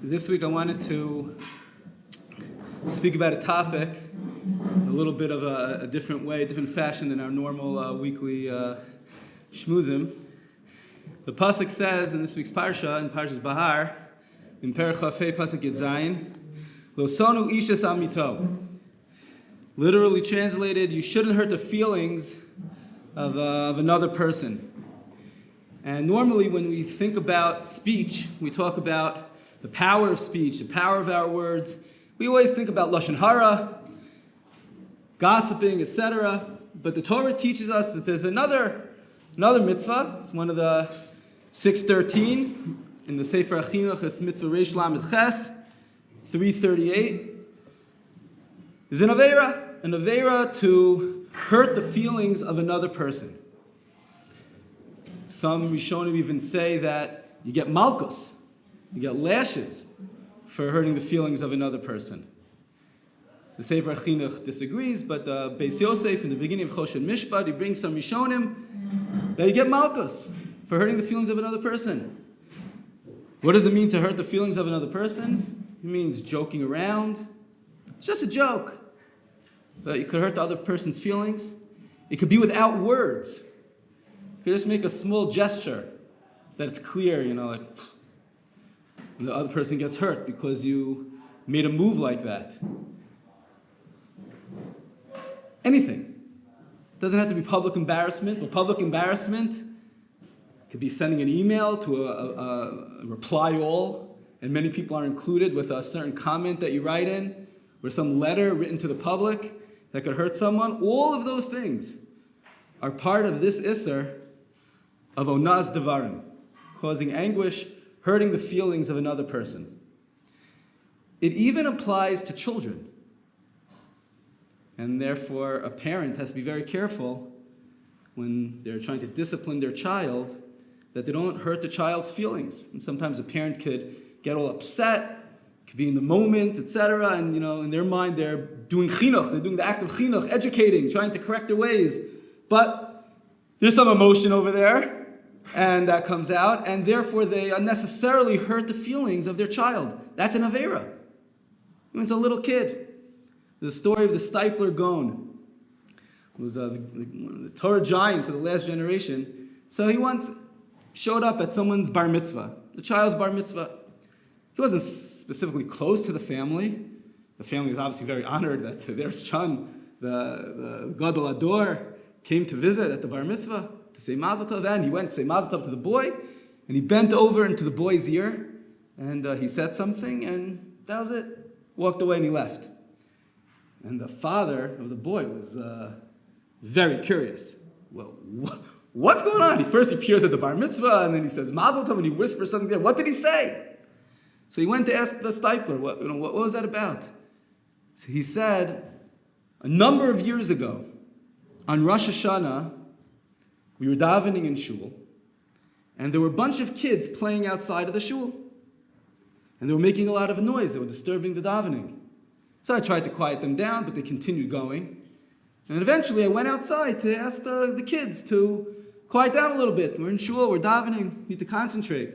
This week I wanted to speak about a topic a little bit of a different way, a different fashion than our normal weekly shmuzim. The pasuk says in this week's Parashat, in Parashat Behar, in Parashat pasuk Yud Zayin, Lo sonu ishes amito. Literally translated, you shouldn't hurt the feelings of another person. And normally when we think about speech, we talk about the power of speech, the power of our words. We always think about lashon hara, gossiping, etc. But the Torah teaches us that there's another mitzvah. It's one of the 613 in the Sefer Achinuch. It's mitzvah Reish Lamed Ches 338. There's an avera to hurt the feelings of another person. Some Rishonim even say that you get malchus. You get lashes for hurting the feelings of another person. The Sefer Achinuch disagrees, but Beis Yosef, in the beginning of Choshen Mishpat, he brings some Rishonim that you get malchus for hurting the feelings of another person. What does it mean to hurt the feelings of another person? It means joking around. It's just a joke. But you could hurt the other person's feelings. It could be without words. You could just make a small gesture that it's clear, like... And the other person gets hurt because you made a move like that. Anything. It doesn't have to be public embarrassment, but public embarrassment could be sending an email to a reply all, and many people are included with a certain comment that you write in, or some letter written to the public that could hurt someone. All of those things are part of this Isser of Onaas Devarim, causing anguish, hurting the feelings of another person. It even applies to children. And therefore, a parent has to be very careful when they're trying to discipline their child that they don't hurt the child's feelings. And sometimes a parent could get all upset, could be in the moment, etc. And in their mind, they're doing chinuch, they're doing the act of chinuch, educating, trying to correct their ways. But there's some emotion over there, and that comes out, and therefore they unnecessarily hurt the feelings of their child. That's an avera. It's a little kid. The story of the Stipler Gaon. It was one of the Torah giants of the last generation. So he once showed up at someone's bar mitzvah, the child's bar mitzvah. He wasn't specifically close to the family. The family was obviously very honored that their son, the Gadol Ador, came to visit at the bar mitzvah to say Mazel Tov. Then he went to say Mazel Tov to the boy, and he bent over into the boy's ear, and he said something, and that was it. Walked away and he left. And the father of the boy was very curious. Well, what's going on? He appears at the bar mitzvah, and then he says Mazel Tov, and he whispers something there. What did he say? So he went to ask the Stipler, what was that about? So he said, a number of years ago, on Rosh Hashanah, we were davening in shul, and there were a bunch of kids playing outside of the shul. And they were making a lot of noise. They were disturbing the davening. So I tried to quiet them down, but they continued going. And eventually I went outside to ask the kids to quiet down a little bit. We're in shul, we're davening, need to concentrate.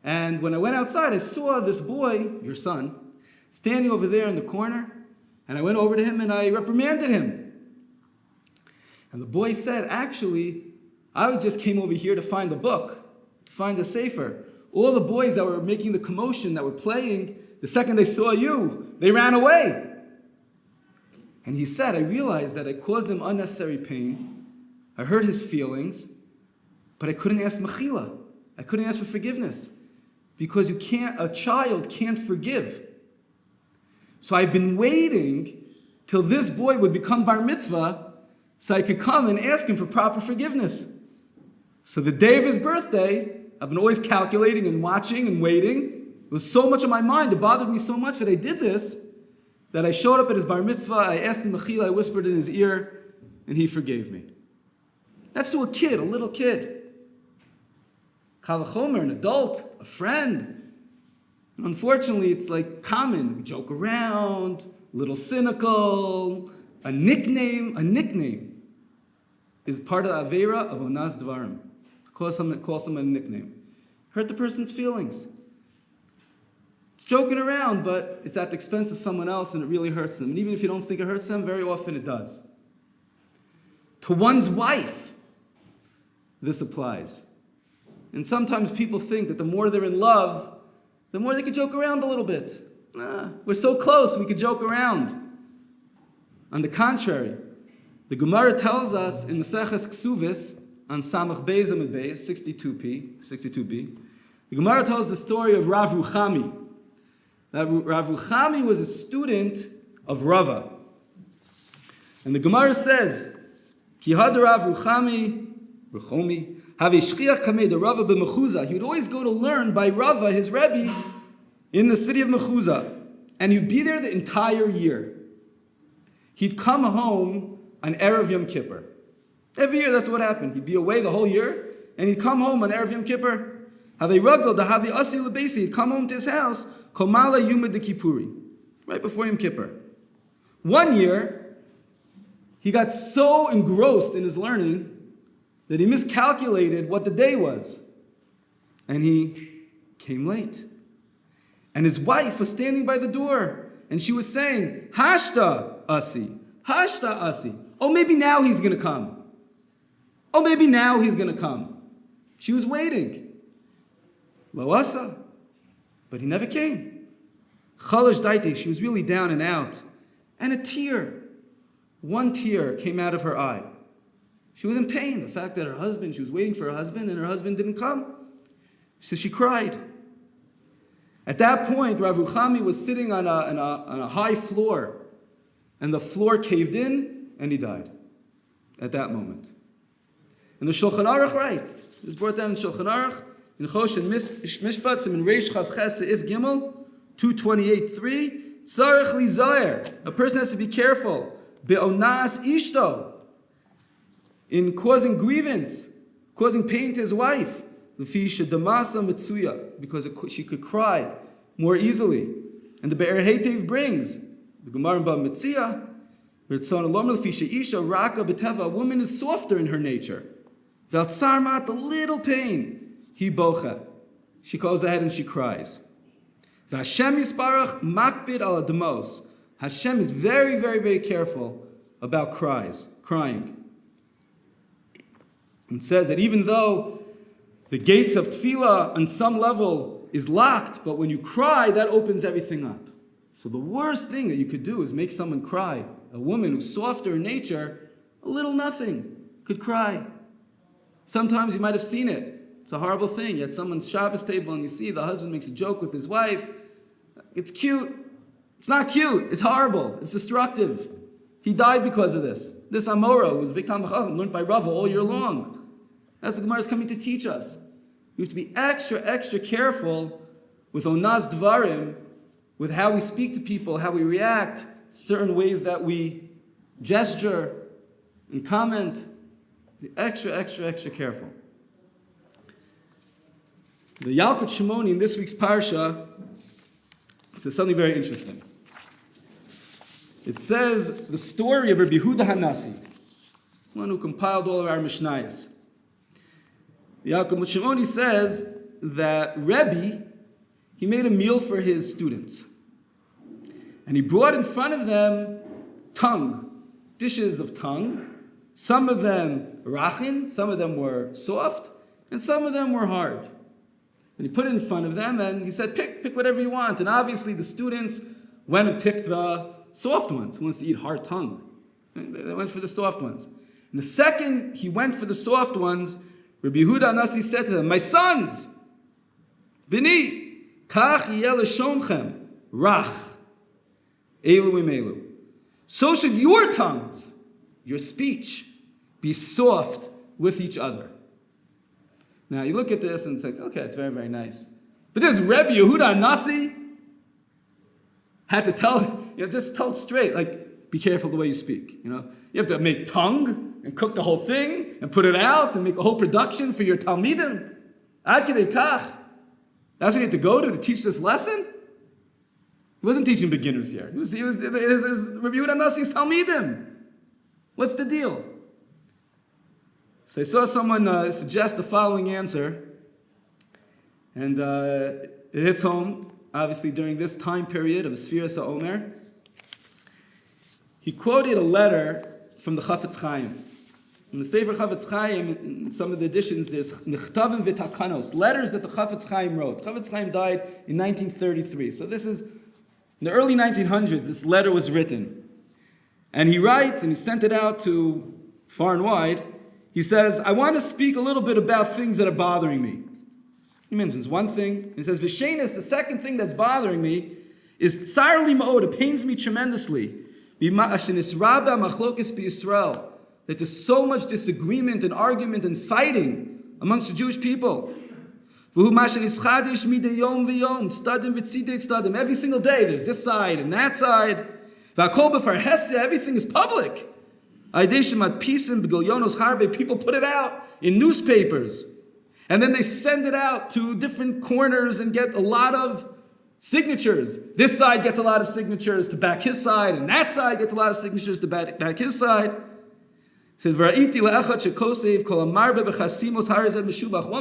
And when I went outside, I saw this boy, your son, standing over there in the corner. And I went over to him and I reprimanded him. And the boy said, actually, I just came over here to find the book, to find the sefer. All the boys that were making the commotion, that were playing, the second they saw you, they ran away. And he said, I realized that I caused him unnecessary pain. I hurt his feelings, but I couldn't ask mechila. I couldn't ask for forgiveness. Because a child can't forgive. So I've been waiting till this boy would become bar mitzvah so I could come and ask him for proper forgiveness. So the day of his birthday, I've been always calculating and watching and waiting. It was so much on my mind, it bothered me so much that I did this, that I showed up at his bar mitzvah, I asked him mechila, I whispered in his ear, and he forgave me. That's to a kid, a little kid. Kal v'chomer, an adult, a friend. And unfortunately, it's like common. We joke around, a little cynical, a nickname. is part of the Avera of Onaas Devarim. Call someone a nickname. Hurt the person's feelings. It's joking around, but it's at the expense of someone else and it really hurts them. And even if you don't think it hurts them, very often it does. To one's wife, this applies. And sometimes people think that the more they're in love, the more they could joke around a little bit. We're so close, we could joke around. On the contrary, the Gemara tells us in Maseches Ksuvis, on Samach Beis Amud Beis, 62b, the Gemara tells the story of Rav Ruchami. That Rav Ruchami was a student of Rava. And the Gemara says, Ki had Rav Ruchami, have a shchiach kamei the Rava b'Mechuza. He would always go to learn by Rava, his Rebbe, in the city of Mechuza. And he'd be there the entire year. He'd come home on Erev Yom Kippur. Every year that's what happened. He'd be away the whole year, and he'd come home on Erev Yom Kippur. Have a rugel, the havi asi lebesi. He'd come home to his house, komala yuma de Kippuri, right before Yom Kippur. One year, he got so engrossed in his learning that he miscalculated what the day was. And he came late. And his wife was standing by the door, and she was saying, Hashta asi, Hashta asi. Oh, maybe now he's going to come. Oh, maybe now he's going to come. She was waiting. Lo asa. But he never came. Chalash daite, she was really down and out. And a tear, one tear came out of her eye. She was in pain, the fact that she was waiting for her husband, and her husband didn't come. So she cried. At that point, Rav Ruchami was sitting on a high floor, and the floor caved in, and he died at that moment. And the Shulchan Aruch writes, this is brought down in Shulchan Aruch, in Chosh and Mishpat, in Reish Chav Ches Seif Gimel, 228.3, Tzarech li zayer. A person has to be careful. Be'onaas ishto. In causing grievance, causing pain to his wife. L'fi shedamasa mitzuya. Because she could cry more easily. And the Behar brings, the Gemara in Bava Metzia, a woman is softer in her nature. The little pain, he bocha. She goes ahead and she cries. Hashem is very, very, very careful about crying. It says that even though the gates of tefillah on some level is locked, but when you cry, that opens everything up. So the worst thing that you could do is make someone cry. A woman who's softer in nature, a little nothing, could cry. Sometimes you might have seen it. It's a horrible thing. You're at someone's Shabbos table and you see the husband makes a joke with his wife. It's cute. It's not cute. It's horrible. It's destructive. He died because of this. This Amora, who was a big Talmid Chacham, learned by Rava all year long. That's what the Gemara is coming to teach us. We have to be extra, extra careful with Onaas Devarim, with how we speak to people, how we react, certain ways that we gesture and comment. Be extra, extra, extra careful. The Yalkut Shimoni in this week's Parsha says something very interesting. It says the story of Rabbi Yehuda Hanasi, one who compiled all of our Mishnayos. The Yalkut Shimoni says that Rabbi, he made a meal for his students. And he brought in front of them dishes of tongue. Some of them rachin, some of them were soft, and some of them were hard. And he put it in front of them, and he said, pick whatever you want. And obviously the students went and picked the soft ones. Who wants to eat hard tongue? They went for the soft ones. And the second he went for the soft ones, Rabbi Yehuda Hanasi said to them, my sons, Bini, kach yeh leshomchem, rach, elu imelu. So should your tongues, your speech, be soft with each other. Now you look at this and it's like, okay, it's very, very nice. But this Rabbi Yehuda Hanasi had to just tell it straight, like, be careful the way you speak. You have to make tongue and cook the whole thing and put it out and make a whole production for your Talmidim. Ad kedei kach. That's what you had to go to teach this lesson? He wasn't teaching beginners here. He was Rabbi Yehuda Hanasi's Talmidim. What's the deal? So I saw someone suggest the following answer, and it hits home, obviously, during this time period of Sfiras HaOmer. He quoted a letter from the Chafetz Chaim. In the Sefer Chafetz Chaim, in some of the editions, there's Mechtavim v'Takanos, letters that the Chafetz Chaim wrote. Chafetz Chaim died in 1933. So this is, in the early 1900s, this letter was written. And he writes, and he sent it out to far and wide. He says, I want to speak a little bit about things that are bothering me. He mentions one thing. He says, Vishenis, the second thing that's bothering me is Tsar li ma'od, it pains me tremendously. That there's so much disagreement and argument and fighting amongst the Jewish people. Every single day there's this side and that side. Everything is public. People put it out in newspapers. And then they send it out to different corners and get a lot of signatures. This side gets a lot of signatures to back his side, and that side gets a lot of signatures to back his side. It says, one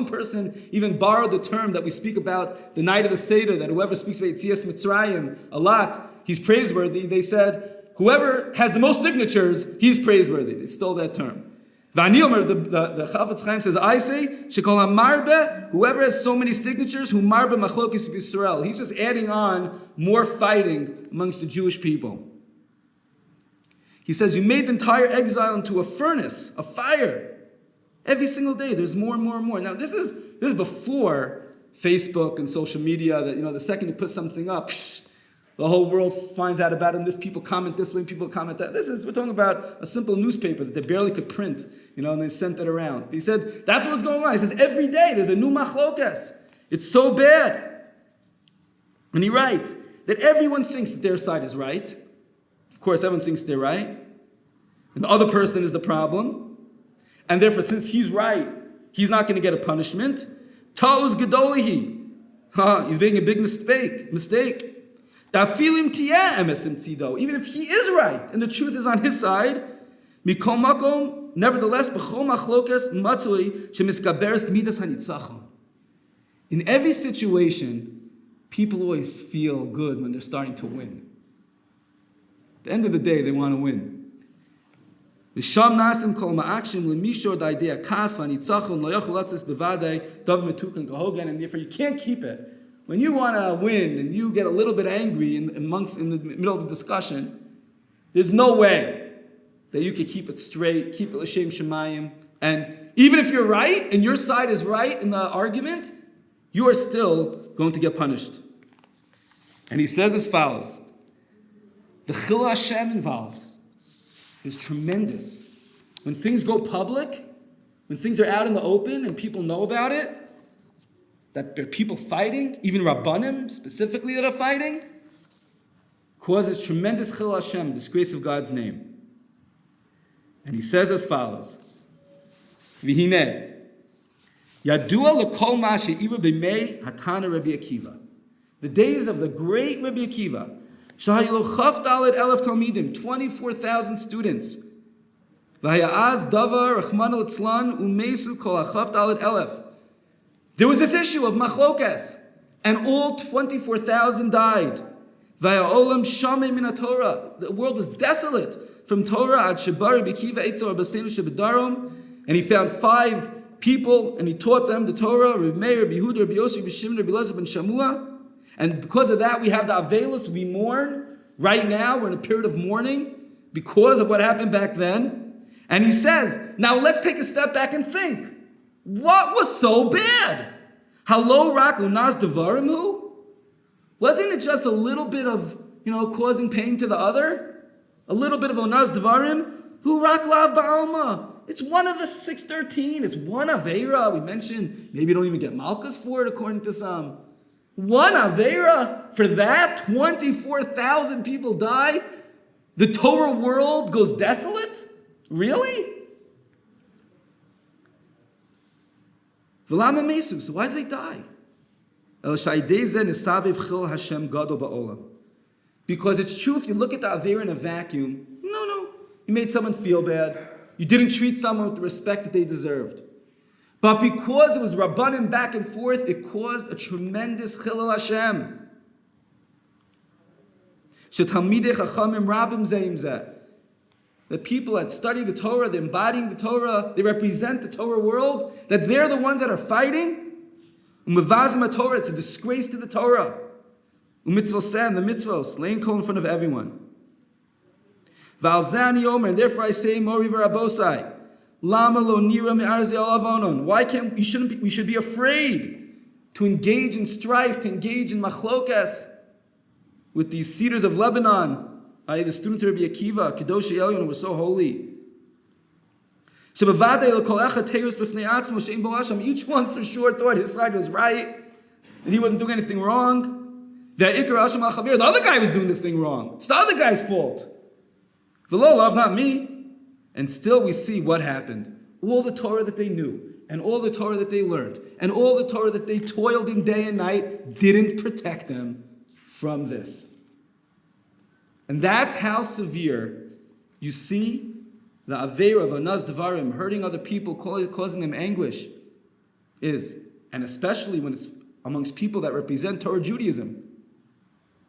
person even borrowed the term that we speak about the night of the Seder, that whoever speaks about Yetzias Mitzrayim a lot, he's praiseworthy. They said, whoever has the most signatures, he's praiseworthy. They stole that term. The Chafetz Chaim says, I say, whoever has so many signatures, who marbe machlokes b'Yisrael. He's just adding on more fighting amongst the Jewish people. He says, you made the entire exile into a furnace, a fire. Every single day, there's more and more and more. Now, this is before Facebook and social media, that, the second you put something up, the whole world finds out about it, and people comment this way, people comment that. We're talking about a simple newspaper that they barely could print, and they sent it around. He said, that's what was going on. He says, every day there's a new machlokas. It's so bad. And he writes that everyone thinks that their side is right. Of course, everyone thinks they're right. And the other person is the problem. And therefore, since he's right, he's not going to get a punishment. Ta'uz gedolihi. He's making a big mistake. Even if he is right and the truth is on his side, nevertheless, in every situation, people always feel good when they're starting to win. At the end of the day, they want to win. And therefore you can't keep it. When you want to win and you get a little bit angry in the middle of the discussion, there's no way that you can keep it straight, keep it l'shem shemayim. And even if you're right and your side is right in the argument, you are still going to get punished. And he says as follows: the Chil Hashem involved is tremendous. When things go public, when things are out in the open and people know about it, that there are people fighting, even Rabbanim specifically that are fighting, causes tremendous Chil Hashem, disgrace of God's name. And he says as follows: V'hineh, Yadua l'kol ma she'ira b'mei hatana Rabbi Akiva. The days of the great Rabbi Akiva, Shahayilu chaf daled elef talmidim, 24,000 students. V'hayaz davar rachman l'tzlan u'mesu kol hachaf daled elef. There was this issue of machlokas, and all 24,000 died. V'ha'olam shamei min Torah. The world was desolate from Torah ad shebar Rabbi Akiva etzor b'seinu shebedarom, and he found 5 people, and he taught them the Torah, Rabbi Meir, Rabbi Yehuda, Rabbi Yossi, Rabbi Shimon, Rabbi Elazar ben Shamua. And because of that, we have the Avelus, we mourn. Right now, we're in a period of mourning because of what happened back then. And he says, now let's take a step back and think. What was so bad? Halo rak Onaas Devarim hu? Wasn't it just a little bit of, causing pain to the other? A little bit of Onaas Devarim? Hu rak lav ba'alma. It's one of the 613. It's one Aveira. We mentioned, maybe you don't even get Malchus for it, according to some. One Aveira, for that, 24,000 people die? The Torah world goes desolate? Really? V'lama mesu, so why did they die? Because it's true, if you look at the Aveira in a vacuum, no, you made someone feel bad. You didn't treat someone with the respect that they deserved. But because it was Rabbanim back and forth, it caused a tremendous Chilul Hashem. Shetalmidei Chachamim Rabim Zeim Zeh. The people that study the Torah, they're embodying the Torah, they represent the Torah world, that they're the ones that are fighting. Umevazim Torah, it's a disgrace to the Torah. Umitzvos, the mitzvos, laying kol in front of everyone. Valzani Omer, and therefore I say, Mori v'Rabosai, Lama lo nira me'arzi alavonon. Why can't we should be afraid to engage in strife, to engage in machlokas with these cedars of Lebanon, i.e. the students of Rabbi Akiva, Kedosh Elyon, were so holy. Each one for sure thought his side was right, and he wasn't doing anything wrong. The other guy was doing the thing wrong. It's the other guy's fault. V'lo love, not me. And still we see what happened. All the Torah that they knew, and all the Torah that they learned, and all the Torah that they toiled in day and night didn't protect them from this. And that's how severe you see the Aveira of Onaas Devarim, hurting other people, causing them anguish, is. And especially when it's amongst people that represent Torah Judaism.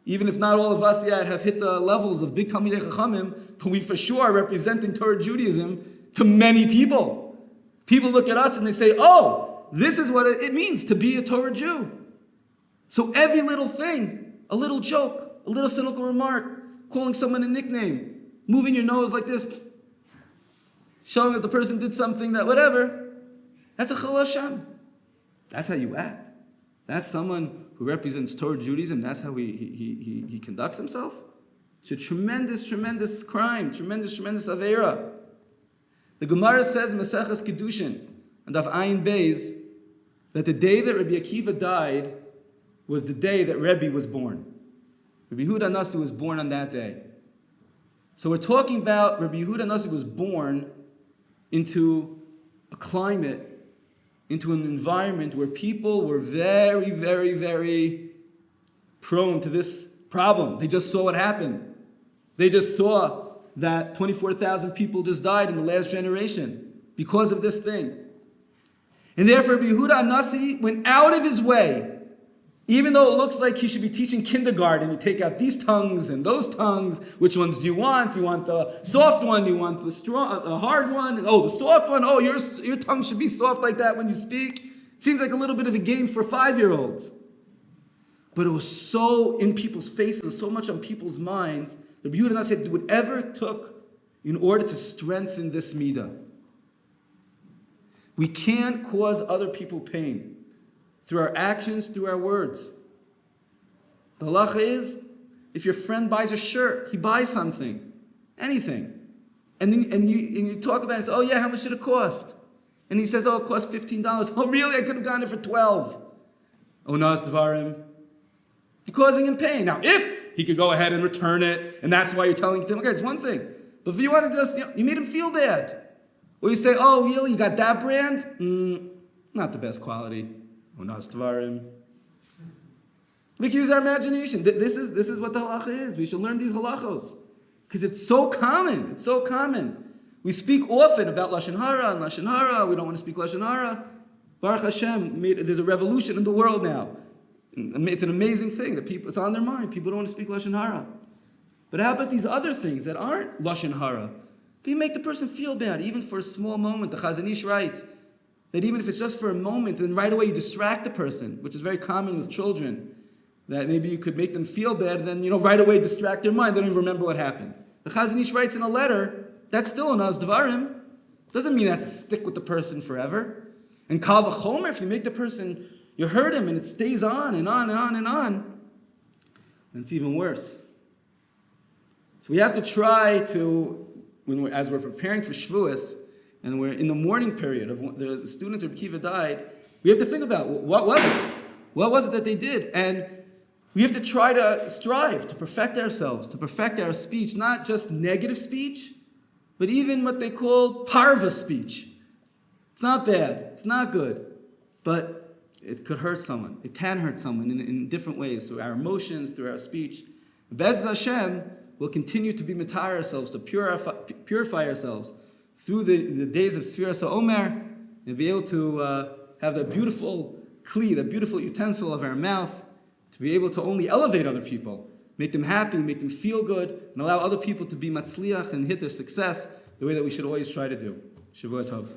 Even if not all of us yet have hit the levels of big Talmidei Chachamim, but we for sure are representing Torah Judaism to many people. People look at us and they say, oh, this is what it means to be a Torah Jew. So every little thing, a little joke, a little cynical remark, calling someone a nickname, moving your nose like this, showing that the person did something that whatever, that's a Chilul Hashem. That's how you act. That's someone who represents Torah Judaism. That's how he conducts himself. It's a tremendous, tremendous crime, tremendous Aveira. The Gemara says in Maseches Kedushin, and Daf Ayin Beis, that the day that Rabbi Akiva died was the day that Rebbe was born. Rabbi Yehuda Nasi was born on that day. So we're talking about Rabbi Yehuda Nasi was born into a climate, into an environment where people were very, very, very prone to this problem. They just saw what happened. They just saw that 24,000 people just died in the last generation because of this thing. And therefore, Rabbi Yehuda Nasi went out of his way, even though it looks like he should be teaching kindergarten. You take out these tongues and those tongues. Which ones do you want? You want the soft one? You want the strong, the hard one? Oh, the soft one. Oh, your tongue should be soft like that when you speak. It seems like a little bit of a game for 5-year-olds. But it was so in people's faces, so much on people's minds. Rabbi Yehuda Nasi said, whatever it took in order to strengthen this midah. We can't cause other people pain through our actions, through our words. The halacha is, if your friend buys a shirt, he buys something, anything, and you talk about it and say, oh yeah, how much did it cost? And he says, oh, it cost $15. Oh really? I could have gotten it for $12. Onaas Devarim. You're causing him pain. Now, if he could go ahead and return it, and that's why you're telling him, okay, it's one thing. But if you want to just, you made him feel bad. Or you say, oh really, you got that brand? Not the best quality. Onaas Devarim. We can use our imagination. This is what the halacha is. We should learn these halachos. Because it's so common. It's so common. We speak often about Lashon Hara and Lashon Hara. We don't want to speak Lashon Hara. Baruch Hashem, there's a revolution in the world now. It's an amazing thing that it's on their mind. People don't want to speak Lashon Hara. But how about these other things that aren't Lashon Hara? But you make the person feel bad, even for a small moment. The Chazon Ish writes that even if it's just for a moment, then right away you distract the person, which is very common with children. That maybe you could make them feel bad, and then right away distract their mind. They don't even remember what happened. The Chazon Ish writes in a letter, that's still Onaas Devarim. Doesn't mean it has to stick with the person forever. And Kal V'chomer, if you make the person, you hurt him, and it stays on and on and on and on, then it's even worse. So we have to try to, as we're preparing for Shavuos, and we're in the mourning period of the students of Akiva died, we have to think about what was it? What was it that they did? And we have to try to strive to perfect ourselves, to perfect our speech, not just negative speech, but even what they call parva speech. It's not bad, it's not good, but it could hurt someone. It can hurt someone in different ways, through our emotions, through our speech. Be'ez Hashem will continue to be matar ourselves, to purify ourselves through the days of Sfiras HaOmer, and be able to have that beautiful kli, that beautiful utensil of our mouth, to be able to only elevate other people, make them happy, make them feel good, and allow other people to be matzliach and hit their success the way that we should always try to do. Shavua Tov.